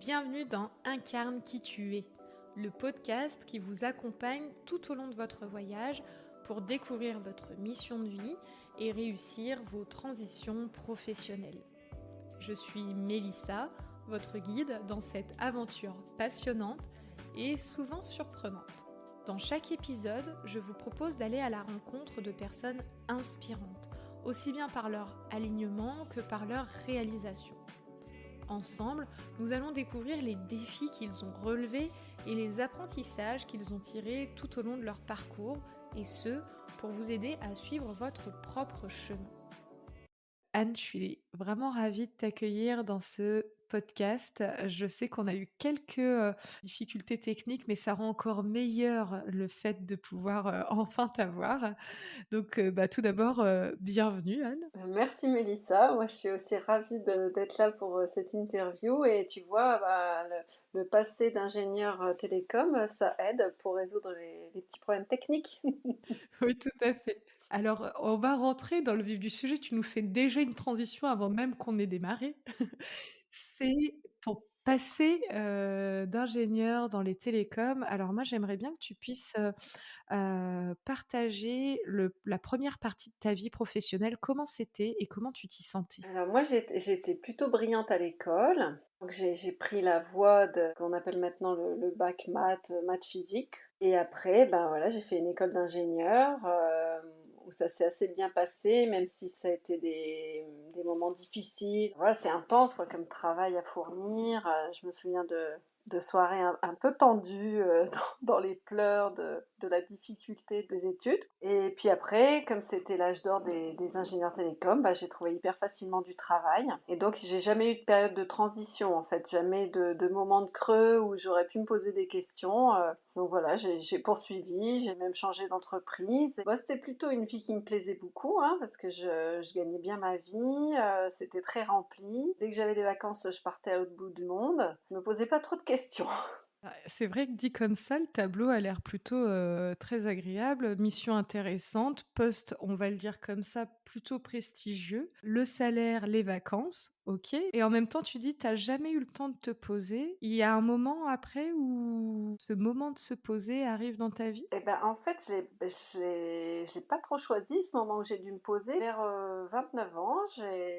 bienvenue dans Incarne qui tu es, le podcast qui vous accompagne tout au long de votre voyage pour découvrir votre mission de vie et réussir vos transitions professionnelles. Je suis Mélissa, votre guide dans cette aventure passionnante et souvent surprenante. Dans chaque épisode, je vous propose d'aller à la rencontre de personnes inspirantes, aussi bien par leur alignement que par leur réalisation. Ensemble, nous allons découvrir les défis qu'ils ont relevés et les apprentissages qu'ils ont tirés tout au long de leur parcours, et ce, pour vous aider à suivre votre propre chemin. Anne, je suis vraiment ravie de t'accueillir dans ce podcast. Je sais qu'on a eu quelques difficultés techniques, mais ça rend encore meilleur le fait de pouvoir enfin t'avoir. Donc, tout d'abord, bienvenue Anne. Merci Mélissa, moi je suis aussi ravie d'être là pour cette interview et tu vois, le passé d'ingénieur télécom, ça aide pour résoudre les petits problèmes techniques. Oui, tout à fait. Alors, on va rentrer dans le vif du sujet. Tu nous fais déjà une transition avant même qu'on ait démarré. C'est ton passé, d'ingénieur dans les télécoms. Alors moi, j'aimerais bien que tu puisses, partager la première partie de ta vie professionnelle. Comment c'était et comment tu t'y sentais? Alors moi j'étais plutôt brillante à l'école, donc j'ai pris la voie de qu'on appelle maintenant le bac maths physique. Et après, ben voilà, j'ai fait une école d'ingénieur où ça s'est assez bien passé, même si ça a été des moments difficiles. Voilà, c'est intense quoi, comme travail à fournir. Je me souviens de soirées un peu tendues dans les pleurs de la difficulté des études. Et puis après, comme c'était l'âge d'or des ingénieurs télécoms, bah, j'ai trouvé hyper facilement du travail. Et donc, j'ai jamais eu de période de transition, en fait, jamais de moment de creux où j'aurais pu me poser des questions. Donc voilà, j'ai poursuivi, j'ai même changé d'entreprise. Bon, c'était plutôt une vie qui me plaisait beaucoup, hein, parce que je gagnais bien ma vie, c'était très rempli. Dès que j'avais des vacances, je partais à l'autre bout du monde. Je me posais pas trop de questions. Ah, c'est vrai que dit comme ça, le tableau a l'air plutôt, très agréable. Mission intéressante, poste, on va le dire comme ça, plutôt prestigieux. Le salaire, les vacances, OK, et en même temps, tu dis: «Tu as jamais eu le temps de te poser». Il y a un moment après où ce moment de se poser arrive dans ta vie? Et ben, en fait, je l'ai pas trop choisi ce moment où j'ai dû me poser. Vers 29 ans,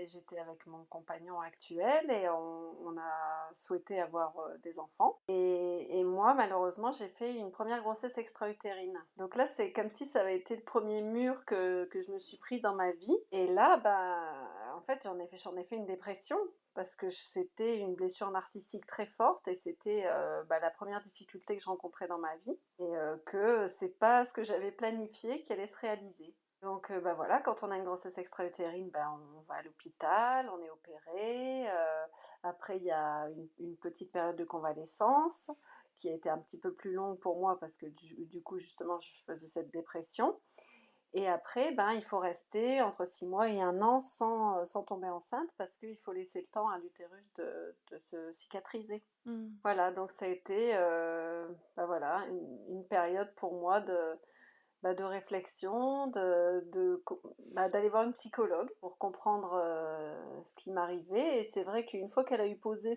j'étais avec mon compagnon actuel et on a souhaité avoir des enfants. Et moi, malheureusement, j'ai fait une première grossesse extra-utérine. Donc là, c'est comme si ça avait été le premier mur que je me suis pris dans ma vie. Et là, ben, en fait, j'en ai fait une dépression parce que c'était une blessure narcissique très forte et c'était la première difficulté que je rencontrais dans ma vie et que c'est pas ce que j'avais planifié qui allait se réaliser. Donc voilà, quand on a une grossesse extra-utérine, on va à l'hôpital, on est opéré. Après, il y a une petite période de convalescence qui a été un petit peu plus longue pour moi parce que du coup, justement, je faisais cette dépression. Et après, il faut rester entre 6 mois et 1 an sans tomber enceinte parce qu'il faut laisser le temps à l'utérus de se cicatriser. Mmh. Voilà, donc ça a été, voilà, une période pour moi de réflexion, d'aller voir une psychologue pour comprendre, ce qui m'arrivait. Et c'est vrai qu'une fois qu'elle a eu posé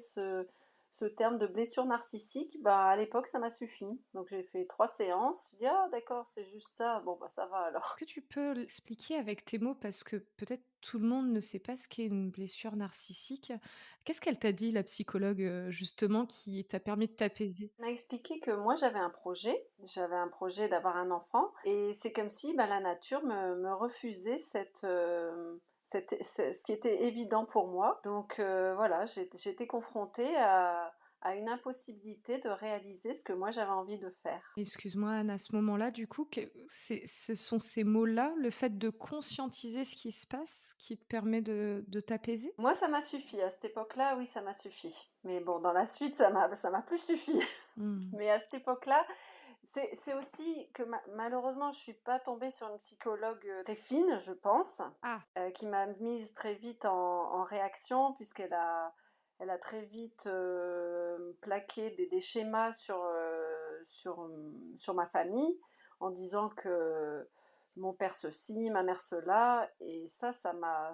ce terme de blessure narcissique, à l'époque, ça m'a suffi. Donc j'ai fait 3 séances, j'ai dit: «Ah d'accord, c'est juste ça, bon ça va alors». Est-ce que tu peux l'expliquer avec tes mots? Parce que peut-être tout le monde ne sait pas ce qu'est une blessure narcissique. Qu'est-ce qu'elle t'a dit, la psychologue, justement, qui t'a permis de t'apaiser? Elle m'a expliqué que moi j'avais un projet d'avoir un enfant et c'est comme si, la nature me refusait ce qui était évident pour moi. Donc voilà, j'étais confrontée à une impossibilité de réaliser ce que moi j'avais envie de faire. Excuse-moi Anne, à ce moment-là, du coup, ce sont ces mots-là, le fait de conscientiser ce qui se passe, qui te permet de t'apaiser? Moi ça m'a suffi, à cette époque-là, oui ça m'a suffi. Mais bon, dans la suite ça m'a plus suffi. Mmh. Mais à cette époque-là, c'est aussi que malheureusement, je suis pas tombée sur une psychologue, très fine, je pense, Ah! qui m'a mise très vite en réaction puisqu'elle a très vite, plaqué des schémas sur ma famille en disant que mon père ceci, ma mère cela, et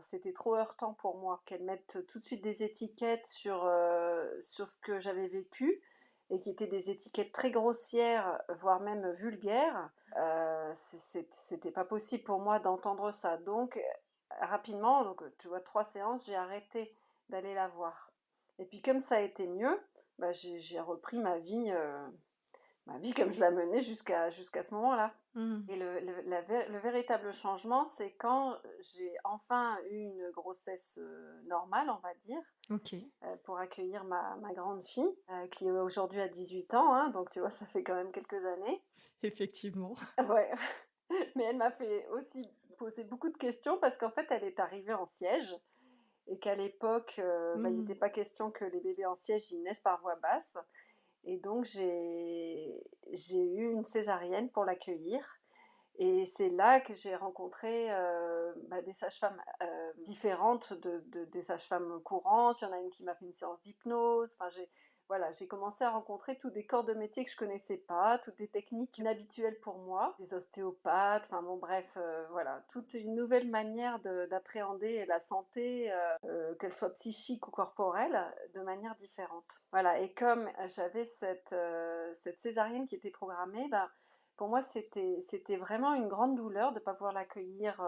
c'était trop heurtant pour moi qu'elle mette tout de suite des étiquettes sur ce que j'avais vécu, et qui étaient des étiquettes très grossières, voire même vulgaires. C'était pas possible pour moi d'entendre ça. Donc, rapidement, donc, tu vois, 3 séances, j'ai arrêté d'aller la voir. Et puis comme ça a été mieux, bah, j'ai repris ma vie comme je la menais jusqu'à ce moment-là. Mmh. Et le véritable changement, c'est quand j'ai enfin eu une grossesse normale, on va dire, OK, pour accueillir ma grande fille, qui aujourd'hui a 18 ans, hein, donc tu vois, ça fait quand même quelques années. effectivement. Ouais, mais elle m'a fait aussi poser beaucoup de questions parce qu'en fait, elle est arrivée en siège et qu'à l'époque, bah, il Mmh. n'était pas question que les bébés en siège, ils naissent par voie basse. Et donc j'ai eu une césarienne pour l'accueillir, et c'est là que j'ai rencontré, bah, des sages-femmes, différentes des sages-femmes courantes. Il y en a une qui m'a fait une séance d'hypnose. Enfin, voilà, j'ai commencé à rencontrer tous des corps de métier que je connaissais pas, toutes des techniques inhabituelles pour moi, des ostéopathes, enfin bon bref, voilà, toute une nouvelle manière d'appréhender la santé, qu'elle soit psychique ou corporelle, de manière différente. Voilà, et comme j'avais cette césarienne qui était programmée, bah, pour moi, c'était vraiment une grande douleur de ne pas pouvoir l'accueillir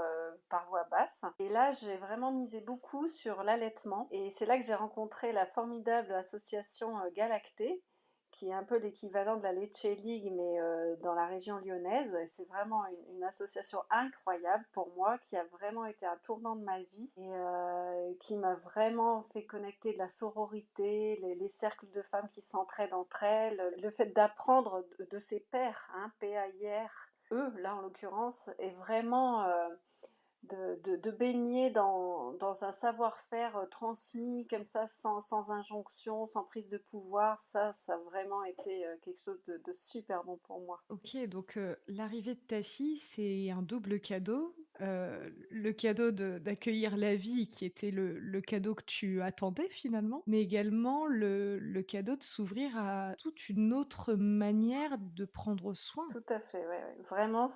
par voie basse. Et là, j'ai vraiment misé beaucoup sur l'allaitement. Et c'est là que j'ai rencontré la formidable association Galacté, qui est un peu l'équivalent de la Leche League, mais dans la région lyonnaise. Et c'est vraiment une association incroyable pour moi, qui a vraiment été un tournant de ma vie, et qui m'a vraiment fait connecter de la sororité, les cercles de femmes qui s'entraident entre elles, le fait d'apprendre de ses pairs, hein, PAIR, eux, là en l'occurrence, est vraiment de baigner dans un savoir-faire transmis comme ça, sans injonction, sans prise de pouvoir. Ça a vraiment été quelque chose de super bon pour moi. OK, donc l'arrivée de ta fille, c'est un double cadeau. Le cadeau de d'accueillir la vie qui était le cadeau que tu attendais finalement, mais également le cadeau de s'ouvrir à toute une autre manière de prendre soin. Tout à fait, ouais, ouais. Vraiment,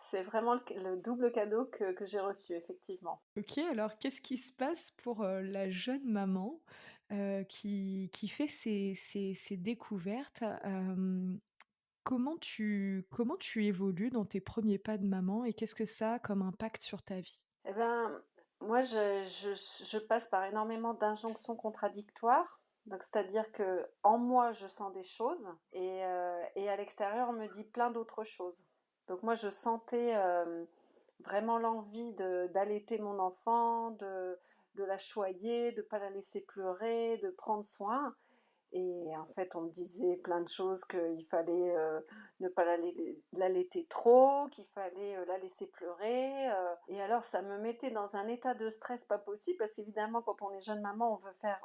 c'est vraiment le double cadeau que j'ai reçu, effectivement. OK, alors qu'est-ce qui se passe pour, la jeune maman, qui fait ses découvertes? Comment tu évolues dans tes premiers pas de maman et qu'est-ce que ça a comme impact sur ta vie? Eh ben, moi, je passe par énormément d'injonctions contradictoires. Donc, c'est-à-dire que en moi, je sens des choses, et à l'extérieur, on me dit plein d'autres choses. Donc, moi, je sentais vraiment l'envie d'allaiter mon enfant, de la choyer, de ne pas la laisser pleurer, de prendre soin. Et en fait, on me disait plein de choses, qu'il fallait ne pas l'allaiter trop, qu'il fallait la laisser pleurer. Et alors, ça me mettait dans un état de stress pas possible, parce qu'évidemment, quand on est jeune maman,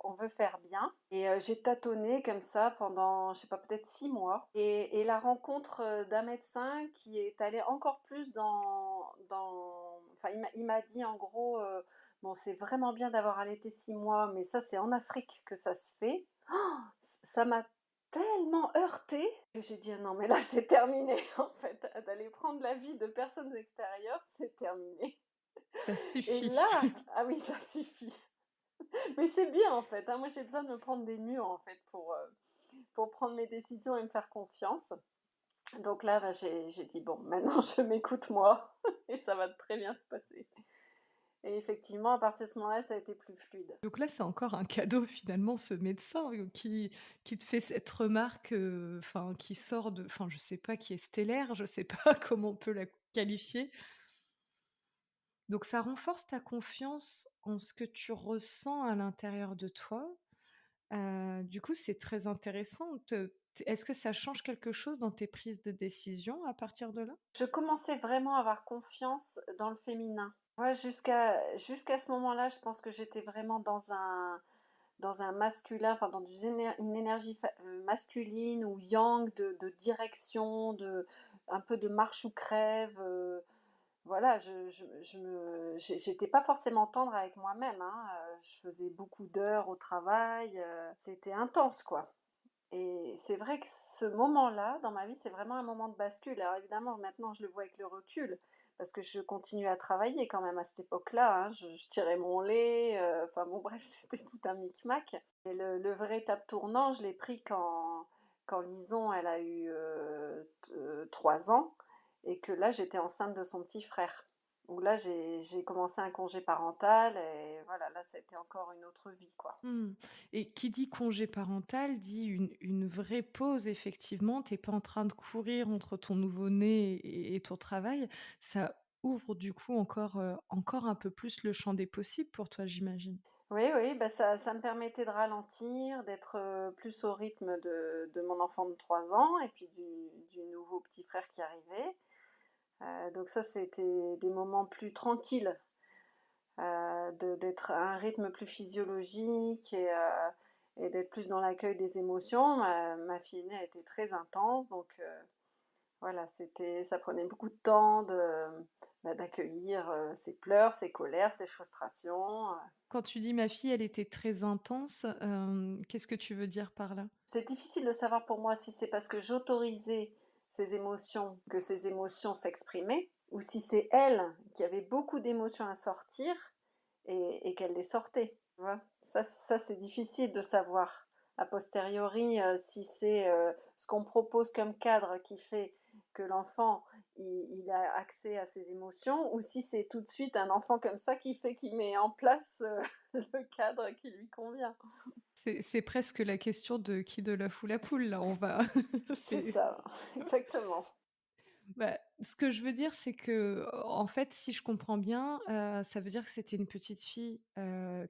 on veut faire bien. Et j'ai tâtonné comme ça pendant, je sais pas, peut-être 6 mois. Et la rencontre d'un médecin qui est allé encore plus Enfin, il m'a dit en gros, bon, c'est vraiment bien d'avoir allaité 6 mois, mais ça, c'est en Afrique que ça se fait. Ça m'a tellement heurtée que j'ai dit: «Ah non, mais là, c'est terminé, en fait, d'aller prendre l'avis de personnes extérieures, c'est terminé». Ça Et suffit. là, ah oui, ça suffit. Mais c'est bien, en fait, hein. Moi, j'ai besoin de me prendre des murs, en fait, pour prendre mes décisions et me faire confiance. Donc là, bah, j'ai dit: «Bon, maintenant, je m'écoute moi et ça va très bien se passer». Et effectivement, à partir de ce moment-là, ça a été plus fluide. Donc là, c'est encore un cadeau finalement ce médecin, qui te fait cette remarque, enfin qui sort de enfin je sais pas, qui est stellaire, je sais pas comment on peut la qualifier. Donc ça renforce ta confiance en ce que tu ressens à l'intérieur de toi. Du coup, c'est très intéressant. Est-ce que ça change quelque chose dans tes prises de décision à partir de là? Je commençais vraiment à avoir confiance dans le féminin. Ouais, jusqu'à ce moment-là, je pense que j'étais vraiment dans un masculin, enfin dans une énergie masculine ou yang, de direction, un peu de marche ou crève. Voilà, j'étais pas forcément tendre avec moi-même, hein. Je faisais beaucoup d'heures au travail, c'était intense, quoi. Et c'est vrai que ce moment-là, dans ma vie, c'est vraiment un moment de bascule. Alors évidemment, maintenant, je le vois avec le recul, parce que je continuais à travailler quand même à cette époque-là, hein. Je tirais mon lait, enfin bon bref, c'était tout un micmac. Et le vrai étape tournant, je l'ai pris quand Lison, elle a eu 3 ans et que là, j'étais enceinte de son petit frère. Où là, j'ai commencé un congé parental et voilà, là, ça a été encore une autre vie, quoi. Mmh. Et qui dit congé parental dit une vraie pause effectivement. Tu es pas en train de courir entre ton nouveau-né et ton travail. Ça ouvre du coup encore un peu plus le champ des possibles pour toi, j'imagine? Oui, oui, bah, ça me permettait de ralentir, d'être, plus au rythme de mon enfant de 3 ans et puis du nouveau petit frère qui arrivait. Donc ça, c'était des moments plus tranquilles, d'être à un rythme plus physiologique et d'être plus dans l'accueil des émotions. Ma fille aînée a été très intense, donc voilà, ça prenait beaucoup de temps d'accueillir, ses pleurs, ses colères, ses frustrations. Quand tu dis: «Ma fille, elle était très intense», qu'est-ce que tu veux dire par là? C'est difficile de savoir pour moi si c'est parce que j'autorisais ces émotions, que ces émotions s'exprimaient, ou si c'est elle qui avait beaucoup d'émotions à sortir et qu'elle les sortait. Tu vois? Ça c'est difficile de savoir a posteriori si c'est ce qu'on propose comme cadre qui fait que l'enfant il a accès à ses émotions, ou si c'est tout de suite un enfant comme ça qui fait qu'il met en place le cadre qui lui convient. C'est presque la question de qui de l'œuf ou la poule là, on va C'est c'est ça, exactement. bah, ce que je veux dire, c'est que, en fait, si je comprends bien, ça veut dire que c'était une petite fille,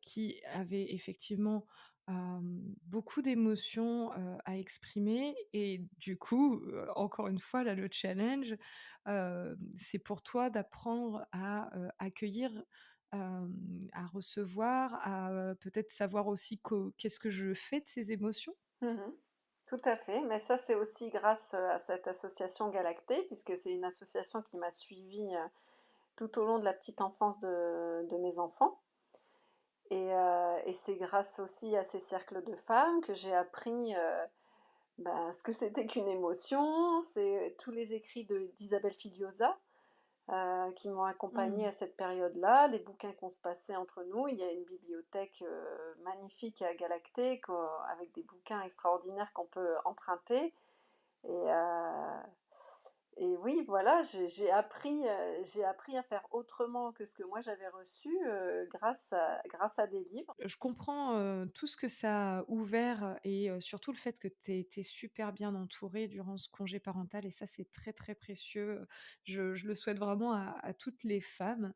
qui avait effectivement, beaucoup d'émotions, à exprimer et du coup, encore une fois, là, le challenge, c'est pour toi d'apprendre à, accueillir, à recevoir, à, peut-être savoir aussi qu'est-ce que je fais de ces émotions? Mmh. Tout à fait, mais ça, c'est aussi grâce, à cette association Galactée, puisque c'est une association qui m'a suivie, tout au long de la petite enfance de mes enfants et c'est grâce aussi à ces cercles de femmes que j'ai appris, ce que c'était qu'une émotion. C'est tous les écrits d'Isabelle Filiosa, qui m'ont accompagnée Mmh. à cette période-là, les bouquins qu'on se passait entre nous. Il y a une bibliothèque, magnifique à Galactée avec des bouquins extraordinaires qu'on peut emprunter et oui, voilà, j'ai appris à faire autrement que ce que moi j'avais reçu, grâce à des livres. Je comprends, tout ce que ça a ouvert et surtout le fait que tu aies été super bien entourée durant ce congé parental et ça, c'est très, très précieux. Je le souhaite vraiment à toutes les femmes.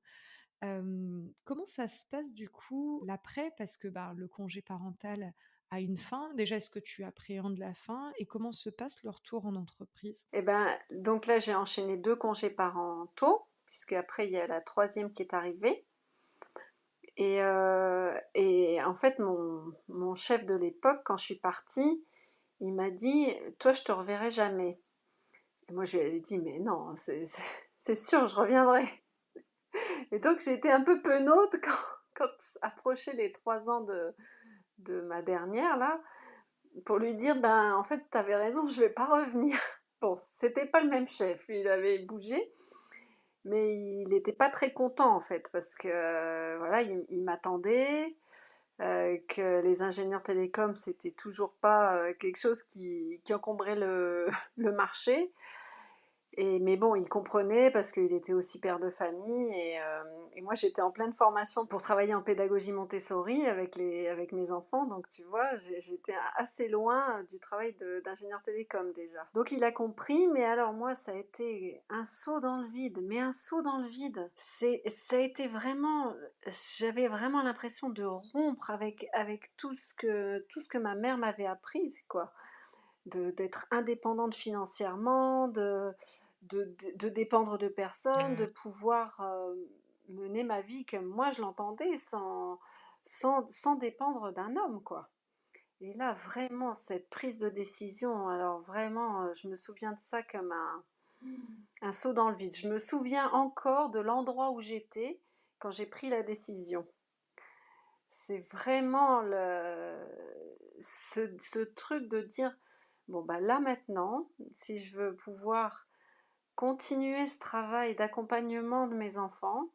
Comment ça se passe du coup l'après? Parce que, bah, le congé parental a une fin. Déjà, est-ce que tu appréhendes la fin et comment se passe le retour en entreprise? Et ben, donc là, j'ai enchaîné 2 congés parentaux, puisque après il y a la troisième qui est arrivée et en fait, mon chef de l'époque, quand je suis partie, il m'a dit: «Toi, je te reverrai jamais». Et moi, je lui avais dit: «Mais non, c'est sûr, je reviendrai». Et donc j'ai été un peu penaude quand approchaient les 3 ans de ma dernière là, pour lui dire: «Ben, en fait, tu avais raison, je vais pas revenir». Bon, c'était pas le même chef, lui, il avait bougé, mais il était pas très content, en fait, parce que, voilà, il m'attendait, que les ingénieurs télécoms, c'était toujours pas, quelque chose qui encombrait le le marché. Mais bon, il comprenait parce qu'il était aussi père de famille et moi j'étais en pleine formation pour travailler en pédagogie Montessori avec mes enfants, donc tu vois, j'étais assez loin du travail d'ingénieur télécom déjà. Donc il a compris, mais alors moi ça a été un saut dans le vide, mais un saut dans le vide. Ça a été vraiment, j'avais vraiment l'impression de rompre avec tout ce que ma mère m'avait appris, quoi. D'être indépendante financièrement, de dépendre de personne, de pouvoir, mener ma vie comme moi je l'entendais sans dépendre d'un homme, quoi. Et là, vraiment, cette prise de décision, alors vraiment, je me souviens de ça comme un saut dans le vide. Je me souviens encore de l'endroit où j'étais quand j'ai pris la décision. C'est vraiment ce truc de dire: «Bon, bah, là, maintenant, si je veux pouvoir continuer ce travail d'accompagnement de mes enfants,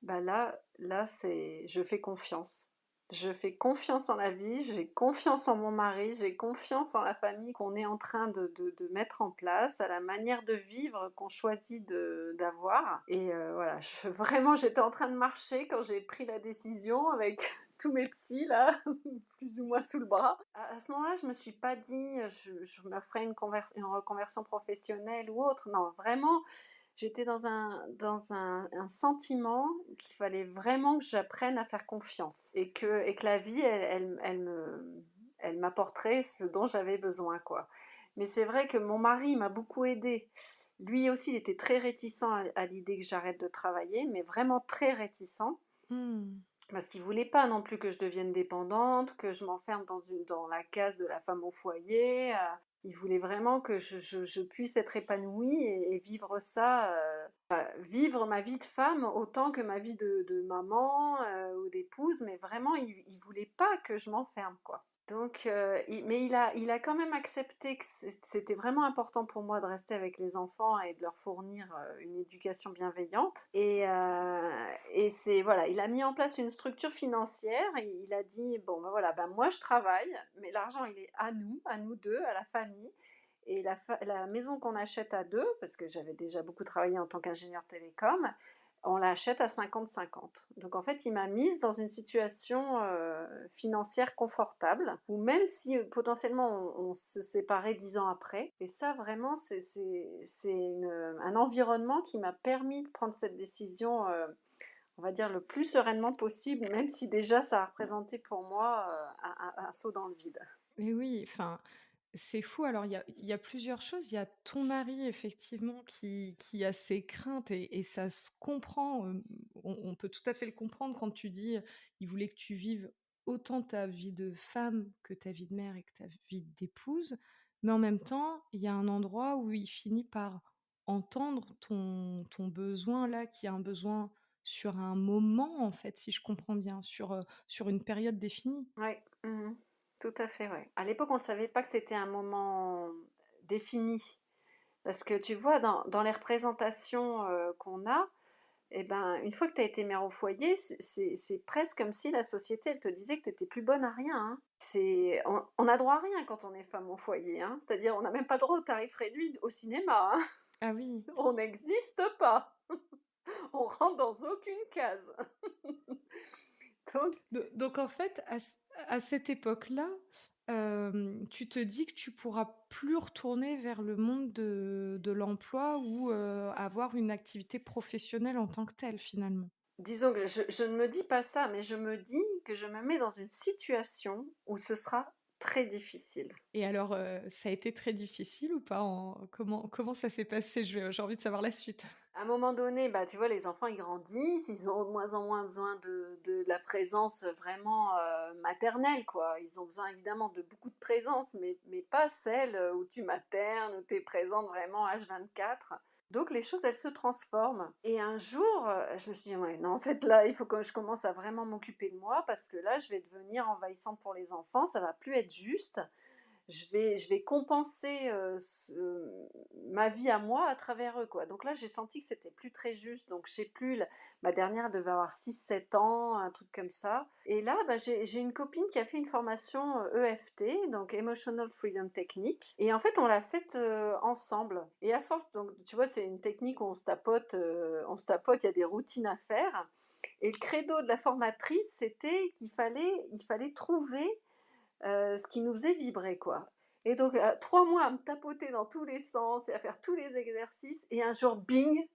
bah là, je fais confiance. Je fais confiance en la vie, j'ai confiance en mon mari, j'ai confiance en la famille qu'on est en train de mettre en place, à la manière de vivre qu'on choisit d'avoir. Et voilà, vraiment, j'étais en train de marcher quand j'ai pris la décision avec tous mes petits, là, plus ou moins sous le bras. À ce moment-là, je me suis pas dit, je me ferai une reconversion professionnelle ou autre. Non, vraiment, j'étais dans un sentiment qu'il fallait vraiment que j'apprenne à faire confiance et que la vie, elle m'apporterait ce dont j'avais besoin, quoi. Mais c'est vrai que mon mari m'a beaucoup aidée. Lui aussi, il était très réticent à l'idée que j'arrête de travailler, mais vraiment très réticent. Mmh. Parce qu'il voulait pas non plus que je devienne dépendante, que je m'enferme dans la case de la femme au foyer. Il voulait vraiment que je puisse être épanouie et vivre ça, vivre ma vie de femme autant que ma vie de maman ou d'épouse, mais vraiment, il voulait pas que je m'enferme, quoi. Donc, mais il a quand même accepté que c'était vraiment important pour moi de rester avec les enfants et de leur fournir une éducation bienveillante. Et c'est, voilà, il a mis en place une structure financière. Et il a dit, bon, ben voilà, ben moi je travaille, mais l'argent il est à nous deux, à la famille. Et la maison qu'on achète à deux, parce que j'avais déjà beaucoup travaillé en tant qu'ingénieur télécom, on l'achète à 50-50. Donc en fait, il m'a mise dans une situation financière confortable, où même si potentiellement on se séparait 10 ans après, et ça vraiment, un environnement qui m'a permis de prendre cette décision, on va dire, le plus sereinement possible, même si déjà ça a représenté pour moi un saut dans le vide. Mais oui, enfin, c'est fou. Alors, il y a plusieurs choses. Il y a ton mari, effectivement, qui a ses craintes et ça se comprend. On peut tout à fait le comprendre quand tu dis, il voulait que tu vives autant ta vie de femme que ta vie de mère et que ta vie d'épouse. Mais en même temps, il y a un endroit où il finit par entendre ton besoin là, qui est un besoin sur un moment, en fait, si je comprends bien, sur une période définie. Oui, tout à fait, ouais. À l'époque, on ne savait pas que c'était un moment défini. Parce que tu vois, dans les représentations qu'on a, eh ben, une fois que tu as été mère au foyer, c'est presque comme si la société, elle te disait que tu étais plus bonne à rien, hein. On a droit à rien quand on est femme au foyer, hein. C'est-à-dire, on n'a même pas droit au tarif réduit au cinéma, hein. Ah oui. On n'existe pas. On rentre dans aucune case. Donc, Donc en fait, à cette époque-là, tu te dis que tu pourras plus retourner vers le monde de l'emploi ou, avoir une activité professionnelle en tant que telle, finalement? disons que je ne me dis pas ça, mais je me dis que je me mets dans une situation où ce sera très difficile. Et alors, ça a été très difficile ou pas comment ça s'est passé? J'ai envie de savoir la suite. À un moment donné, bah, tu vois, les enfants, ils grandissent, ils ont de moins en moins besoin de la présence vraiment maternelle, quoi. Ils ont besoin évidemment de beaucoup de présence, mais pas celle où tu maternes, où tu es présente vraiment H24. Donc les choses, elles se transforment. Et un jour, je me suis dit, ouais, non, en fait, là, il faut que je commence à vraiment m'occuper de moi, parce que là, je vais devenir envahissante pour les enfants, ça va plus être juste. Je vais compenser ma vie à moi à travers eux, quoi. Donc là, j'ai senti que c'était plus très juste. Donc je sais plus, ma dernière devait avoir 6-7 ans, un truc comme ça. Et là, bah, j'ai une copine qui a fait une formation EFT, donc Emotional Freedom Technique. Et en fait, on l'a faite ensemble. Et à force, donc tu vois, c'est une technique où on se tapote, il y a des routines à faire. Et le credo de la formatrice, c'était il fallait trouver ce qui nous faisait vibrer, quoi. Et donc, 3 mois à me tapoter dans tous les sens et à faire tous les exercices, et un jour, bing,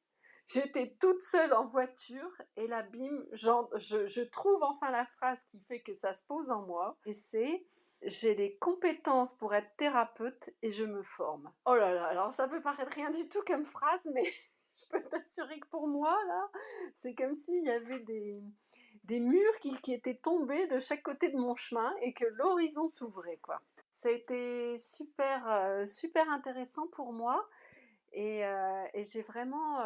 j'étais toute seule en voiture, et là, bim, je trouve enfin la phrase qui fait que ça se pose en moi, et c'est: j'ai des compétences pour être thérapeute et je me forme. Oh là là, alors ça peut paraître rien du tout comme phrase, mais je peux t'assurer que pour moi, là, c'est comme s'il y avait des murs qui étaient tombés de chaque côté de mon chemin et que l'horizon s'ouvrait, quoi. Ça a été super, super intéressant pour moi, et j'ai vraiment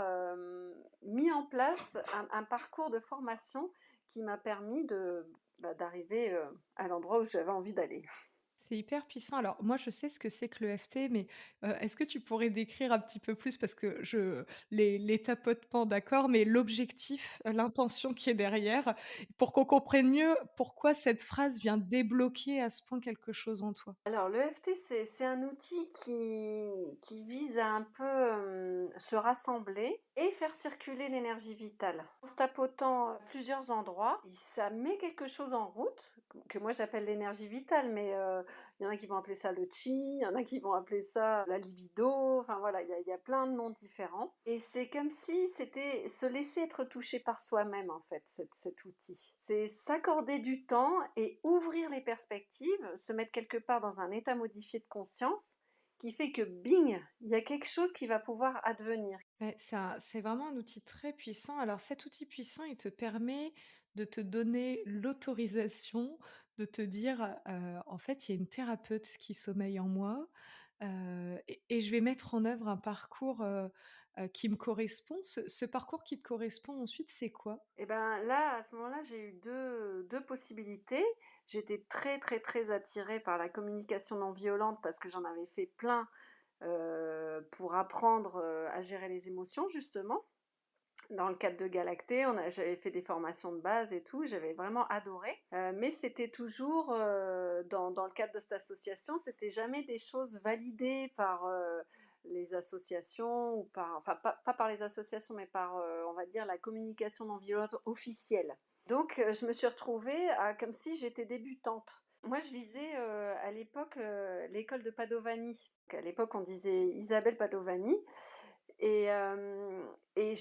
mis en place un parcours de formation qui m'a permis d'arriver à l'endroit où j'avais envie d'aller. C'est hyper puissant. Alors moi, je sais ce que c'est que l'EFT, mais, est-ce que tu pourrais décrire un petit peu plus? Parce que je les tapotements, d'accord, mais l'objectif, l'intention qui est derrière, pour qu'on comprenne mieux pourquoi cette phrase vient débloquer à ce point quelque chose en toi? Alors l'EFT, c'est un outil qui vise à un peu, se rassembler et faire circuler l'énergie vitale. En se tapotant, plusieurs endroits, ça met quelque chose en route, que moi j'appelle l'énergie vitale, mais il y en a qui vont appeler ça le chi, il y en a qui vont appeler ça la libido, enfin voilà, il y a plein de noms différents et c'est comme si c'était se laisser être touché par soi-même en fait, cet outil. C'est s'accorder du temps et ouvrir les perspectives, se mettre quelque part dans un état modifié de conscience qui fait que bing, il y a quelque chose qui va pouvoir advenir. Ouais, c'est vraiment un outil très puissant. Alors cet outil puissant, il te permet de te donner l'autorisation de te dire, «En fait, il y a une thérapeute qui sommeille en moi, et je vais mettre en œuvre un parcours, qui me correspond». Ce parcours qui te correspond ensuite, c'est quoi? Et ben là, à ce moment-là, j'ai eu deux possibilités. J'étais très, très, très attirée par la communication non violente parce que j'en avais fait plein, pour apprendre, à gérer les émotions justement. Dans le cadre de Galacté, j'avais fait des formations de base et tout, j'avais vraiment adoré. Mais c'était toujours, dans le cadre de cette association, c'était jamais des choses validées par, les associations ou par enfin pas par les associations, mais par, on va dire la communication non violente officielle. Donc, je me suis retrouvée à comme si j'étais débutante. Moi, je visais, à l'époque, l'école de Padovani. Donc à l'époque, on disait Isabelle Padovani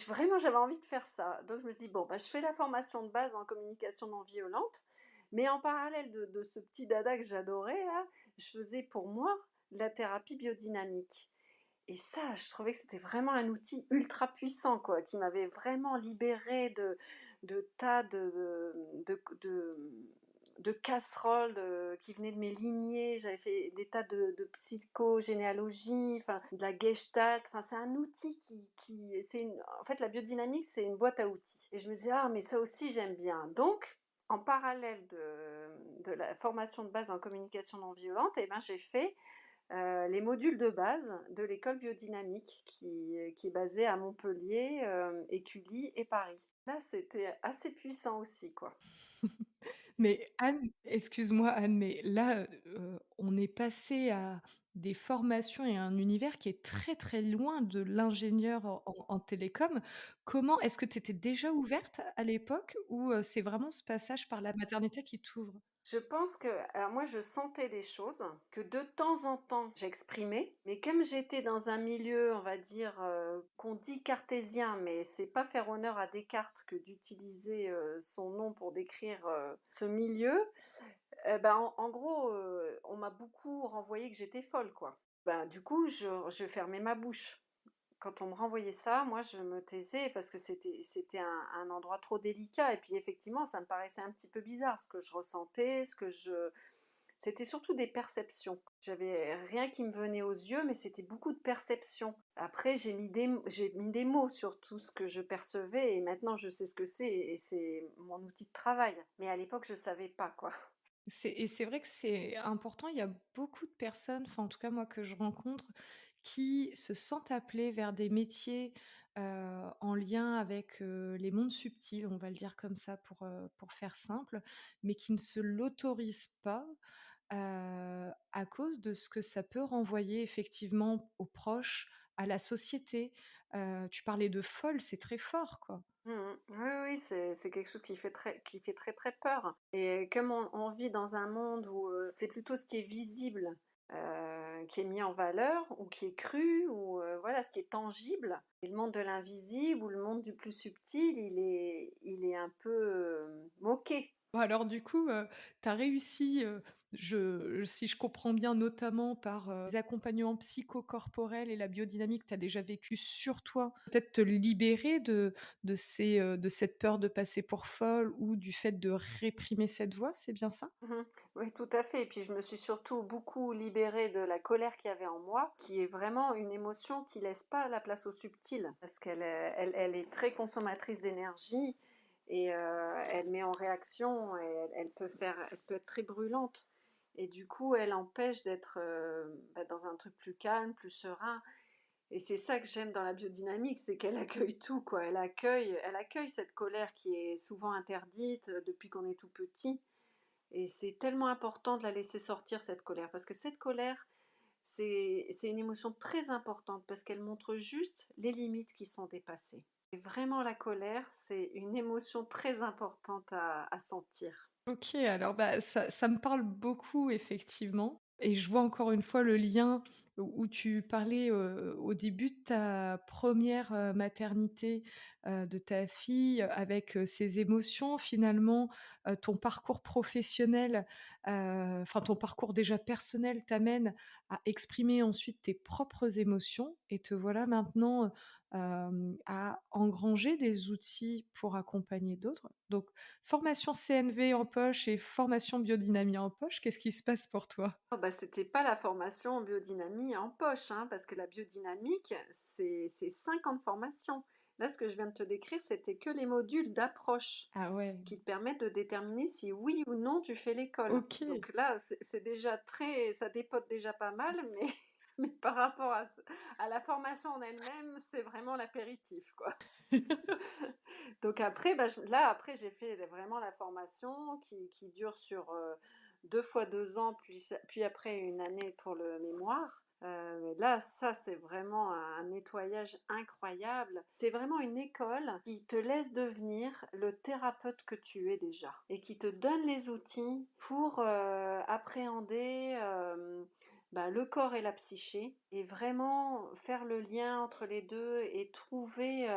vraiment, j'avais envie de faire ça. Donc je me suis dit: «Bon, bah, je fais la formation de base en communication non violente, mais en parallèle de ce petit dada que j'adorais là, je faisais pour moi de la thérapie biodynamique» et ça, je trouvais que c'était vraiment un outil ultra puissant, quoi, qui m'avait vraiment libérée de tas de casseroles, qui venaient de mes lignées. J'avais fait des tas de psychogénéalogie, enfin, de la gestalt. Enfin, c'est un outil en fait, la biodynamique, c'est une boîte à outils et je me disais: «Ah mais ça aussi j'aime bien». Donc en parallèle de la formation de base en communication non violente et ben, j'ai fait les modules de base de l'école biodynamique qui est basée à Montpellier, Écully et Paris. Là, c'était assez puissant aussi, quoi. Mais Anne, excuse-moi Anne, mais là, on est passé à des formations et un univers qui est très, très loin de l'ingénieur en télécom. Comment est-ce que tu étais déjà ouverte à l'époque ou, c'est vraiment ce passage par la maternité qui t'ouvre? Je pense que alors moi, je sentais des choses que de temps en temps, j'exprimais, mais comme j'étais dans un milieu, on va dire, qu'on dit cartésien, mais c'est pas faire honneur à Descartes que d'utiliser, son nom pour décrire, ce milieu. Ben, en gros, on m'a beaucoup renvoyé que j'étais folle, quoi. Ben, du coup, je fermais ma bouche. Quand on me renvoyait ça, moi, je me taisais parce que c'était un endroit trop délicat et puis, effectivement, ça me paraissait un petit peu bizarre ce que je ressentais, c'était surtout des perceptions. J'avais rien qui me venait aux yeux, mais c'était beaucoup de perceptions. Après, j'ai mis des mots sur tout ce que je percevais et maintenant je sais ce que c'est et c'est mon outil de travail. Mais à l'époque, je savais pas, quoi. C'est vrai que c'est important. Il y a beaucoup de personnes, enfin, en tout cas, moi, que je rencontre, qui se sentent appelées vers des métiers, en lien avec, les mondes subtils, on va le dire comme ça pour faire simple, mais qui ne se l'autorisent pas, à cause de ce que ça peut renvoyer effectivement aux proches, à la société. Tu parlais de folle, c'est très fort, quoi. Mmh mh. Oui, oui, c'est quelque chose qui fait très, très peur et comme on vit dans un monde où, c'est plutôt ce qui est visible, qui est mis en valeur ou qui est cru ou, voilà, ce qui est tangible et le monde de l'invisible ou le monde du plus subtil, il est un peu, moqué. Bon alors du coup, tu as réussi, si je comprends bien, notamment par, les accompagnements psychocorporels et la biodynamique, tu as déjà vécu sur toi, peut-être te libérer de cette peur de passer pour folle ou du fait de réprimer cette voix, c'est bien ça? Mmh. Oui, tout à fait et puis je me suis surtout beaucoup libérée de la colère qu'il y avait en moi, qui est vraiment une émotion qui laisse pas la place au subtil parce elle est très consommatrice d'énergie et elle met en réaction et elle peut être très brûlante Et du coup, elle empêche d'être dans un truc plus calme, plus serein. Et c'est ça que j'aime dans la biodynamique, c'est qu'elle accueille tout, quoi. Elle accueille cette colère qui est souvent interdite depuis qu'on est tout petit. Et c'est tellement important de la laisser sortir, cette colère, parce que cette colère, c'est une émotion très importante, parce qu'elle montre juste les limites qui sont dépassées. Et vraiment, la colère, c'est une émotion très importante à sentir. OK, alors, ça me parle beaucoup effectivement et je vois encore une fois le lien où tu parlais, au début de ta première re maternité, de ta fille avec, ses émotions finalement, ton parcours professionnel, enfin ton parcours déjà personnel t'amène à exprimer ensuite tes propres émotions et te voilà maintenant, à engranger des outils pour accompagner d'autres. Donc formation CNV en poche et formation biodynamie en poche, qu'est-ce qui se passe pour toi? Ah bah, c'était pas la formation en biodynamie en poche, hein, parce que la biodynamique, c'est 5 ans de formation. Là, ce que je viens de te décrire, c'était que les modules d'approche Ah ouais, qui te permettent de déterminer si oui ou non tu fais l'école. OK. Donc là, c'est déjà très, ça dépote déjà pas mal, mais, mais par rapport à la formation en elle-même, c'est vraiment l'apéritif, quoi. Donc après, là, après, j'ai fait vraiment la formation qui dure sur 2 fois 2 ans, puis après une année pour le mémoire. Mais là, ça, c'est vraiment un nettoyage incroyable. C'est vraiment une école qui te laisse devenir le thérapeute que tu es déjà et qui te donne les outils pour appréhender le corps et la psyché et vraiment faire le lien entre les deux et trouver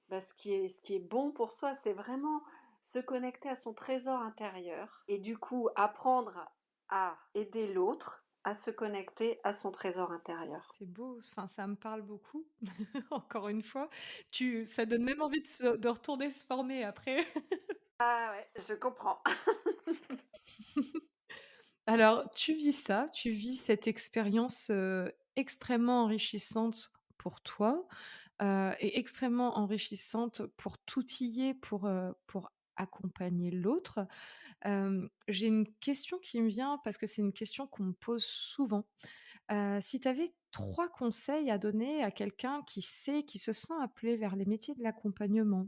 ce qui est bon pour soi. C'est vraiment se connecter à son trésor intérieur et du coup apprendre à aider l'autre à se connecter à son trésor intérieur. C'est beau, enfin ça me parle beaucoup, encore une fois. Tu Ça donne même envie de retourner se former après. Ah ouais, je comprends. Alors tu vis cette expérience, extrêmement enrichissante pour toi, et extrêmement enrichissante pour t'outiller pour accompagner l'autre. J'ai une question qui me vient parce que c'est une question qu'on me pose souvent. Si tu avais 3 conseils à donner à quelqu'un qui se sent appelé vers les métiers de l'accompagnement,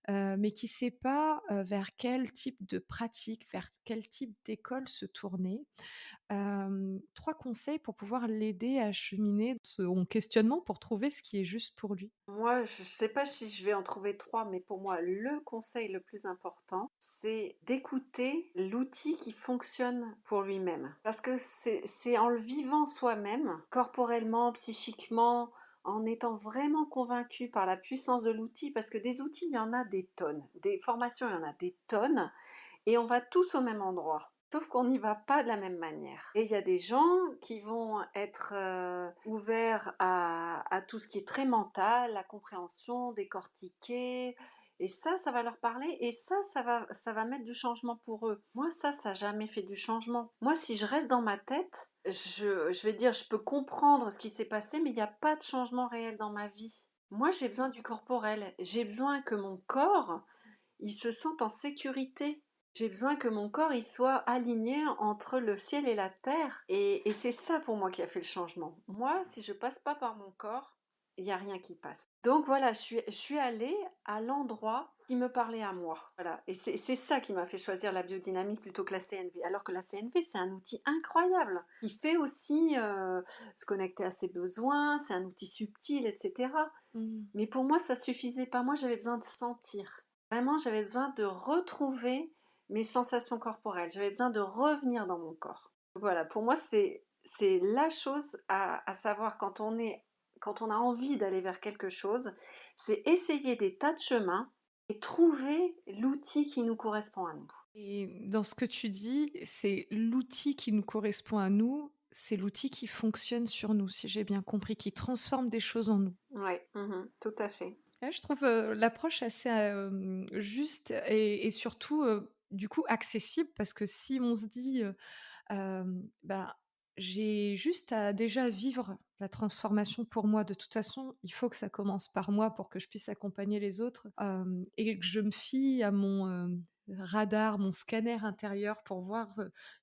mais qui sait pas, vers quel type de pratique, vers quel type d'école se tourner, 3 conseils pour pouvoir l'aider à cheminer son questionnement pour trouver ce qui est juste pour lui? Moi, je sais pas si je vais en trouver 3, mais pour moi, le conseil le plus important, c'est d'écouter l'outil qui fonctionne pour lui-même. Parce que c'est en le vivant soi-même, corporellement, psychiquement, en étant vraiment convaincu par la puissance de l'outil, parce que des outils, il y en a des tonnes. Des formations, il y en a des tonnes. Et on va tous au même endroit. Sauf qu'on n'y va pas de la même manière. Et il y a des gens qui vont être ouverts à tout ce qui est très mental, la compréhension, décortiquer. Et ça va leur parler. Et ça va mettre du changement pour eux. Moi, ça n'a jamais fait du changement. Moi, si je reste dans ma tête, je vais dire, je peux comprendre ce qui s'est passé, mais il n'y a pas de changement réel dans ma vie. Moi, j'ai besoin du corporel. J'ai besoin que mon corps, il se sente en sécurité. J'ai besoin que mon corps il soit aligné entre le ciel et la terre. Et c'est ça pour moi qui a fait le changement. Moi, si je passe pas par mon corps, il n'y a rien qui passe. Donc voilà, je suis allée à l'endroit qui me parlait à moi. Voilà. Et c'est ça qui m'a fait choisir la biodynamique plutôt que la CNV. Alors que la CNV, c'est un outil incroyable qui fait aussi se connecter à ses besoins, c'est un outil subtil, etc. Mmh. Mais pour moi, ça suffisait pas. Moi, j'avais besoin de sentir. Vraiment, j'avais besoin de retrouver mes sensations corporelles. J'avais besoin de revenir dans mon corps. Donc voilà, pour moi, c'est la chose à savoir quand on a envie d'aller vers quelque chose, c'est essayer des tas de chemins et trouver l'outil qui nous correspond à nous. Et dans ce que tu dis, c'est l'outil qui nous correspond à nous, c'est l'outil qui fonctionne sur nous, si j'ai bien compris, qui transforme des choses en nous. Ouais, tout à fait. Ouais, je trouve, l'approche assez, juste et surtout, du coup accessible parce que si on se dit, bah, j'ai juste à déjà vivre la transformation pour moi. De toute façon, il faut que ça commence par moi pour que je puisse accompagner les autres, et que je me fie à mon, radar, mon scanner intérieur pour voir,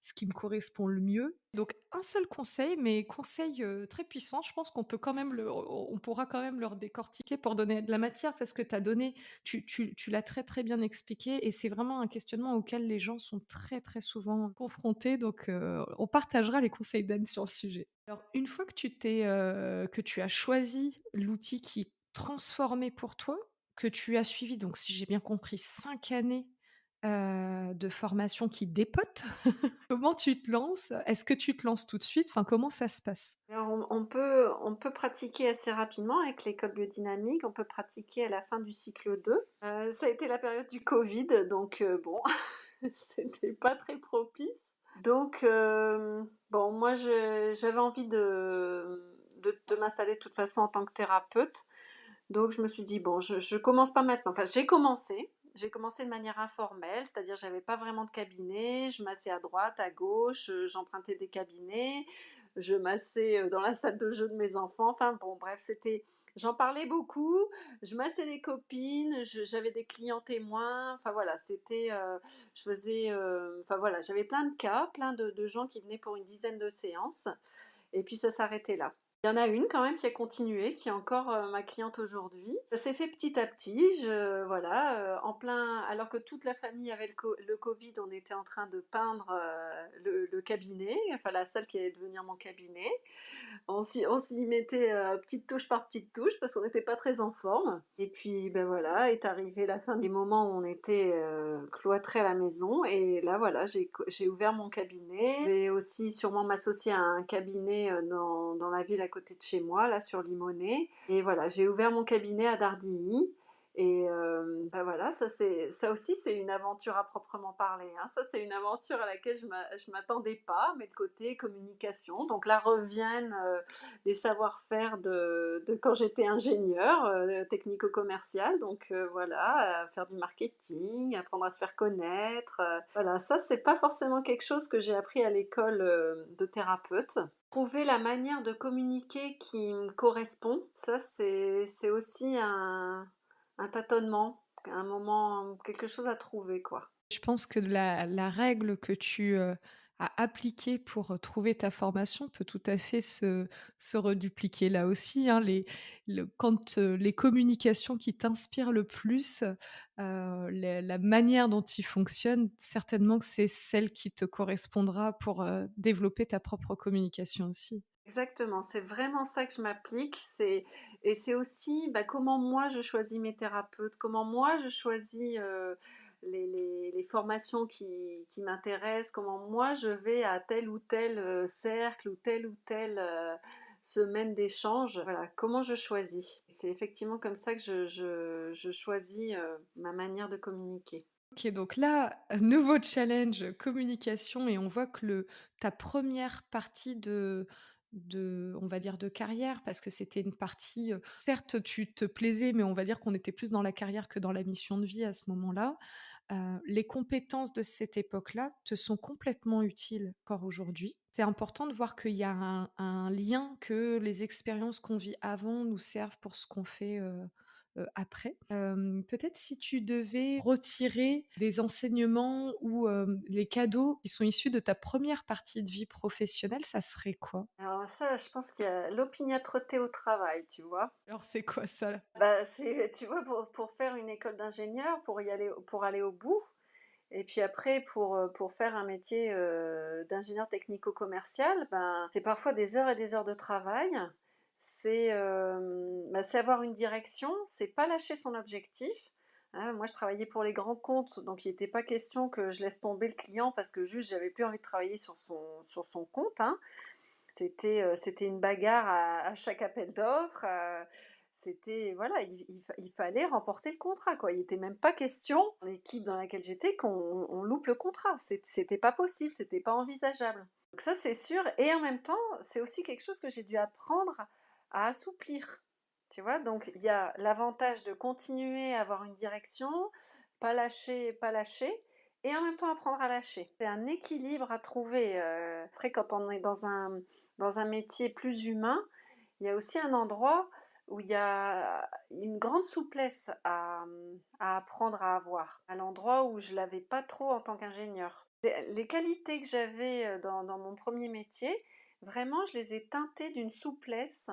ce qui me correspond le mieux. Donc un seul conseil, mais conseil, très puissant. Je pense qu'on peut quand même on pourra quand même le redécortiquer pour donner de la matière parce que tu l'as très, très bien expliqué et c'est vraiment un questionnement auquel les gens sont très, très souvent confrontés donc on partagera les conseils d'Anne sur le sujet. Alors une fois que tu as choisi l'outil qui transformé pour toi, que tu as suivi donc si j'ai bien compris 5 années, de formation qui dépotent. Comment tu te lances? Est-ce que tu te lances tout de suite? Enfin, comment ça se passe? Alors on peut pratiquer assez rapidement avec l'école biodynamique, on peut pratiquer à la fin du cycle 2. Ça a été la période du covid donc bon, c'était pas très propice. Donc bon moi j'avais envie de m'installer de toute façon en tant que thérapeute. Donc je me suis dit: «Bon, je commence pas maintenant». Enfin, j'ai commencé de manière informelle, c'est-à-dire j'avais pas vraiment de cabinet, je massais à droite, à gauche, j'empruntais des cabinets, je massais, dans la salle de jeu de mes enfants, enfin bon bref, j'en parlais beaucoup, je massais les copines, j'avais des clients témoins, enfin voilà, je faisais, enfin voilà, j'avais plein de cas, plein de gens qui venaient pour une dizaine de séances et puis ça s'arrêtait là. Il y en a une quand même qui a continué, qui est encore, ma cliente aujourd'hui. Ça s'est fait petit à petit, en plein alors que toute la famille avait le covid, on était en train de peindre, le cabinet, enfin la salle qui allait devenir mon cabinet. On s'y mettait, petite touche par petite touche parce qu'on n'était pas très en forme et puis, ben, voilà, est arrivée la fin des moments où on était, cloîtrés à la maison et là, voilà, j'ai ouvert mon cabinet. Je vais aussi sûrement m'associer à un cabinet, dans la ville à côté de chez moi, là, sur Limonest et voilà, j'ai ouvert mon cabinet à Dardilly et bah, voilà, ça aussi, c'est une aventure à proprement parler, hein. Ça, c'est une aventure à laquelle je m'attendais pas, mais le côté communication. Donc là reviennent, les savoir-faire de quand j'étais ingénieure, technico-commerciale. Donc voilà, faire du marketing, apprendre à se faire connaître, voilà, ça, c'est pas forcément quelque chose que j'ai appris à l'école, de thérapeute. Trouver la manière de communiquer qui me correspond, ça, c'est aussi un tâtonnement, un moment, quelque chose à trouver, quoi. Je pense que la règle que tu, as appliquée pour, trouver ta formation peut tout à fait se redupliquer là aussi, hein. Les communications qui t'inspirent le plus, la manière dont ils fonctionnent, certainement que c'est celle qui te correspondra pour, développer ta propre communication aussi. Exactement, c'est vraiment ça que je m'applique. Et c'est aussi bah, comment moi je choisis mes thérapeutes, comment moi je choisis les formations qui m'intéressent, comment moi je vais à tel ou tel cercle ou telle semaine d'échange. Voilà, comment je choisis. C'est effectivement comme ça que je choisis ma manière de communiquer. OK, donc là, nouveau challenge, communication et on voit que ta première partie on va dire de carrière, parce que c'était une partie, certes tu te plaisais, mais on va dire qu'on était plus dans la carrière que dans la mission de vie à ce moment-là. Les compétences de cette époque-là te sont complètement utiles encore aujourd'hui. C'est important de voir qu'il y a un lien, que les expériences qu'on vit avant nous servent pour ce qu'on fait, après. Peut-être si tu devais retirer des enseignements ou, les cadeaux qui sont issus de ta première partie de vie professionnelle, ça serait quoi? Alors ça, je pense qu'il y a l'opiniâtreté au travail, tu vois. Alors c'est quoi ça? Bah, c'est tu vois, pour faire une école d'ingénieur, pour aller au bout et puis après pour faire un métier, d'ingénieur technico-commercial, ben, c'est parfois des heures et des heures de travail. C'est avoir une direction, c'est pas lâcher son objectif. Hein, moi, je travaillais pour les grands comptes, donc il était pas question que je laisse tomber le client parce que juste j'avais plus envie de travailler sur son compte, hein. C'était une bagarre à chaque appel d'offres, c'était voilà, il fallait remporter le contrat, quoi. Il était même pas question, l'équipe dans laquelle j'étais, qu'on loupe le contrat. C'était pas possible, c'était pas envisageable. Donc ça, c'est sûr et en même temps, c'est aussi quelque chose que j'ai dû apprendre à assouplir, tu vois? Donc il y a l'avantage de continuer à avoir une direction, pas lâcher et en même temps apprendre à lâcher. C'est un équilibre à trouver, après quand on est dans un métier plus humain, Il y a aussi un endroit où il y a une grande souplesse à apprendre à avoir, à l'endroit où je l'avais pas trop en tant qu'ingénieur. Les qualités que j'avais dans mon premier métier, vraiment, je les ai teintées d'une souplesse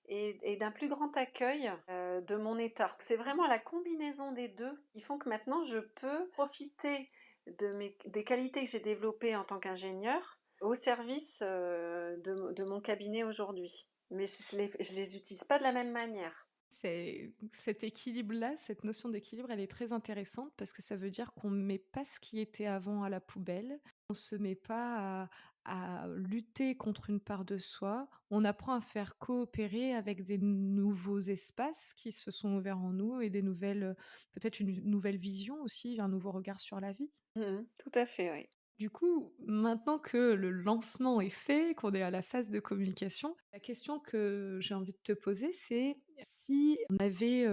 et d'un plus grand accueil de mon état. C'est vraiment la combinaison des deux qui font que maintenant je peux profiter des qualités que j'ai développées en tant qu'ingénieur au service de mon cabinet aujourd'hui. Mais je les utilise pas de la même manière. Cet équilibre-là, cette notion d'équilibre, elle est très intéressante parce que ça veut dire qu'on ne met pas ce qui était avant à la poubelle. On ne se met pas à lutter contre une part de soi. On apprend à faire coopérer avec des nouveaux espaces qui se sont ouverts en nous et des nouvelles, peut-être une nouvelle vision aussi, un nouveau regard sur la vie. Mhm, tout à fait, oui. Du coup, maintenant que le lancement est fait, qu'on est à la phase de communication, la question que j'ai envie de te poser, c'est si on avait,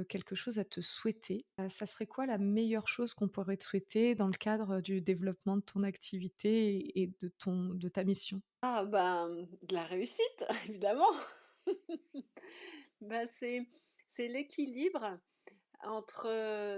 quelque chose à te souhaiter, ça serait quoi la meilleure chose qu'on pourrait te souhaiter dans le cadre du développement de ton activité et de ta mission? Ah ben, de la réussite, évidemment. Ben, c'est l'équilibre entre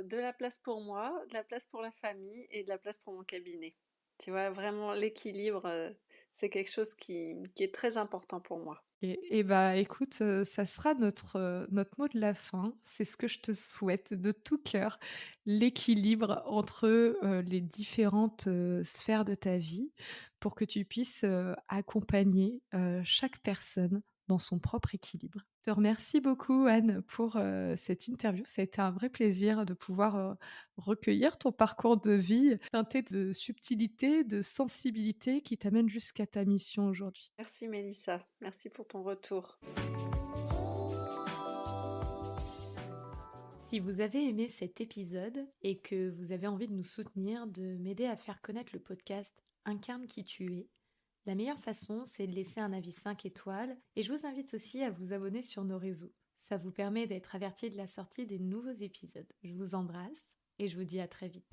de la place pour moi, de la place pour la famille et de la place pour mon cabinet. Tu vois, vraiment l'équilibre, c'est quelque chose qui est très important pour moi. Et bah, écoute, ça sera notre mot de la fin. C'est ce que je te souhaite de tout cœur, l'équilibre entre, les différentes, sphères de ta vie pour que tu puisses, accompagner, chaque personne dans son propre équilibre. Je te remercie beaucoup Anne pour, cette interview. Ça a été un vrai plaisir de pouvoir, recueillir ton parcours de vie teinté de subtilité, de sensibilité qui t'amène jusqu'à ta mission aujourd'hui. Merci Mélissa, merci pour ton retour. Si vous avez aimé cet épisode et que vous avez envie de nous soutenir, de m'aider à faire connaître le podcast Incarne qui tu es, la meilleure façon, c'est de laisser un avis 5 étoiles et je vous invite aussi à vous abonner sur nos réseaux. Ça vous permet d'être averti de la sortie des nouveaux épisodes. Je vous embrasse et je vous dis à très vite.